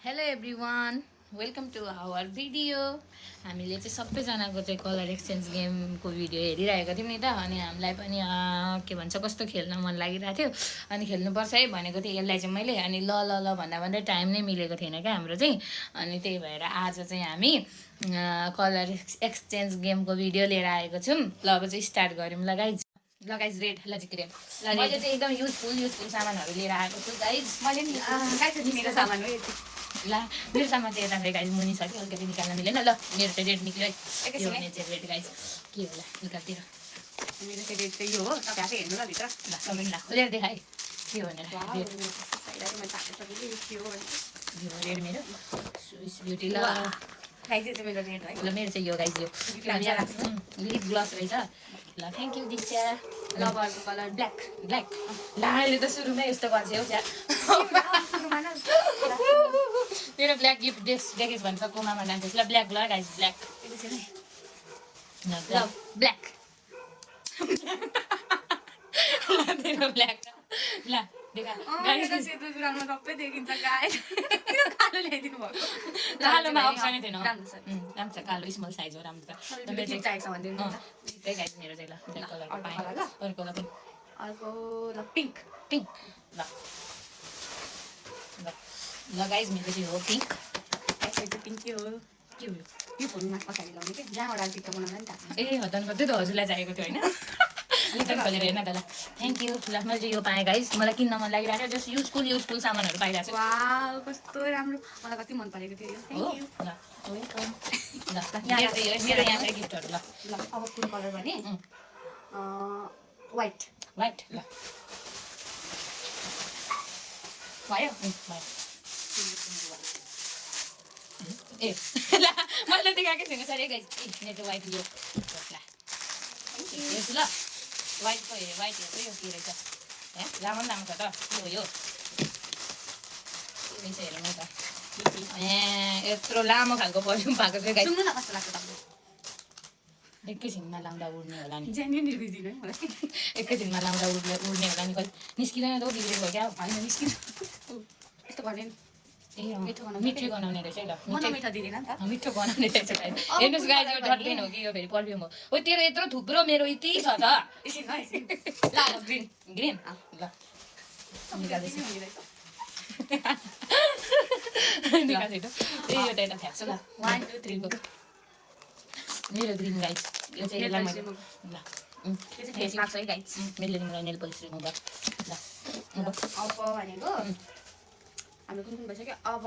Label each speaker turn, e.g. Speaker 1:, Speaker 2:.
Speaker 1: Hello everyone, welcome to our video. हामीले चाहिँ सबैजनाको चाहिँ कलर एक्सचेन्ज गेमको भिडियो हेरिरहेको थियौँ नि त। अनि हामीलाई पनि के भन्छ कस्तो खेल्न मन लागिरहेको थियो। अनि खेल्नुपर्छ है भनेको थिएँ यसलाई चाहिँ मैले। अनि ल ल ल भन्दा भन्दै टाइम नै मिलेको थिएन क्या हाम्रो चाहिँ। अनि त्यही भएर आज चाहिँ हामी कलर एक्सचेन्ज गेमको भिडियो लिएर आएको छौँ। ल अब चाहिँ स्टार्ट गरौँ ल गाइज। ल गाइज रेड लजिक रेड। मैले चाहिँ एकदम युजफुल सामानहरू लिएर आएको छु गाइज। मैले नि मेरो सामान हो यति। ला मेरो सामान चाहिँ यता गाइज मुनि छ कि अलिकति निकाल्न मिलेन। ल मेरो चाहिँ रेड निक्ल्यो है। एकैछिन चाहिँ रेड गाइज के होला निकाल्तिर।
Speaker 2: मेरो चाहिँ रेड चाहिँ यो हो। तपाईँ आफै हेर्नु ल भित्र।
Speaker 1: ल सबै ल खोलेर देखाएँ के भनेर। यो रेड मेरो स्विस ब्युटी। ल
Speaker 2: गाइज चाहिँ मेरो रेड है।
Speaker 1: ल मेरो चाहिँ यो गाइज यो लिप ग्लस रहेछ। ल थ्याङ्क यू दिक्षा।
Speaker 2: लभरको कलर ब्ल्याक।
Speaker 1: ब्ल्याक ला अहिले त सुरुमै यस्तो गर्छ हौ त्यहाँ। तेरो ब्ल्याक गिफ्ट देखेस् भने त कोमामा जान्छस्। ल ब्ल्याक ल गाइज ब्ल्याक। ल ब्ल्याक तेरो ब्ल्याक ल देखा
Speaker 2: सेतो जुरामा सबै देखिन्छ गाइज। किन कालो ल्याइदिनु भएको?
Speaker 1: कालोमा अप्सनै थिएन। राम्रो छ कालो स्मल साइज हो राम्रो छ।
Speaker 2: मेरो चाहिँ चाहिएको छ भनिदिनु न।
Speaker 1: त्यही गाइज मेरो चाहिँ ल ब्ल्याक कलरको पाएँ। अर्कोलाई पनि
Speaker 2: अर्को ल पिङ्क।
Speaker 1: पिङ्क ल ल ल गाइज मेरो चाहिँ हो पिङ्क।
Speaker 2: चाहिँ पिङ्क के हो?
Speaker 1: के हो
Speaker 2: यो फोनमा पछाडि लाउने कि जहाँबाट टिकटक बनाउनु नि त।
Speaker 1: ए हदन कतै त हजुरलाई चाहिएको थियो होइन। खोलेर हेर्न त ल थ्याङ्क यू। ल मैले चाहिँ यो पाएँ गाइज। मलाई किन्न मन लागिरहेको थियो। जस्ट युजफुल सामानहरू पाइरहेको छु।
Speaker 2: वाउ कस्तो राम्रो। मलाई कति मन परेको थियो यो। Thank you.
Speaker 1: ल वेलकम। ल मेरो यहाँ चाहिँ गिफ्टहरू ल
Speaker 2: ल अब कुन कलर भने व्हाइट।
Speaker 1: वाइट ल
Speaker 2: भयो।
Speaker 1: भयो ए ल मैले देखाएकै छैन सर गाइज। मेरो चाहिँ वाइट यो ल हेर्छु ल वाइटको वाइट हेर्छु यो के रहेछ। ए राम्रो राम्रो छ त यो रहेछ हेरौँ त। ए यत्रो लामो खालको पर्फ्युम पाएको थियो गाइज।
Speaker 2: सुन्नु न कस्तो लाग्छ तपाईँलाई?
Speaker 1: एकैछिनमा लाउँदा उड्ने होला नि।
Speaker 2: जेन्युन रिभ्यू दिनु है मलाई।
Speaker 1: एकैछिनमा लाउँदा उड्ने होला नि। कहिले निस्किँदैन त बिग्रेको क्या
Speaker 2: होइन निस्किनु यस्तो गर्ने
Speaker 1: ए मिठो बनाउने रहेछ है। ल
Speaker 2: मिठो दिँदैन नि त।
Speaker 1: मिठो बनाउने रहेछ गाइज। हेर्नुहोस् गाइज यो डटलेन हो कि यो फेरि पर्फ्युम हो। ओ तेरो यत्रो थुप्रो मेरो यति छ त।
Speaker 2: एकछिन है एकछिन। ल अब ग्रिन।
Speaker 1: ग्रिन ल निकाल्दैछु निकाल्छु ए एउटा यता फ्याँक्छु ल
Speaker 2: 1 2 3
Speaker 1: गो। मेरो ग्रिन गाइज यो चाहिँ यसलाई मैले ल
Speaker 2: यो चाहिँ फेस मास्क है गाइज।
Speaker 1: मैले मलाई नेल पोलिस रिमुभर ल
Speaker 2: अब भनेको हाम्रो कुन कुन भइसक्यो अब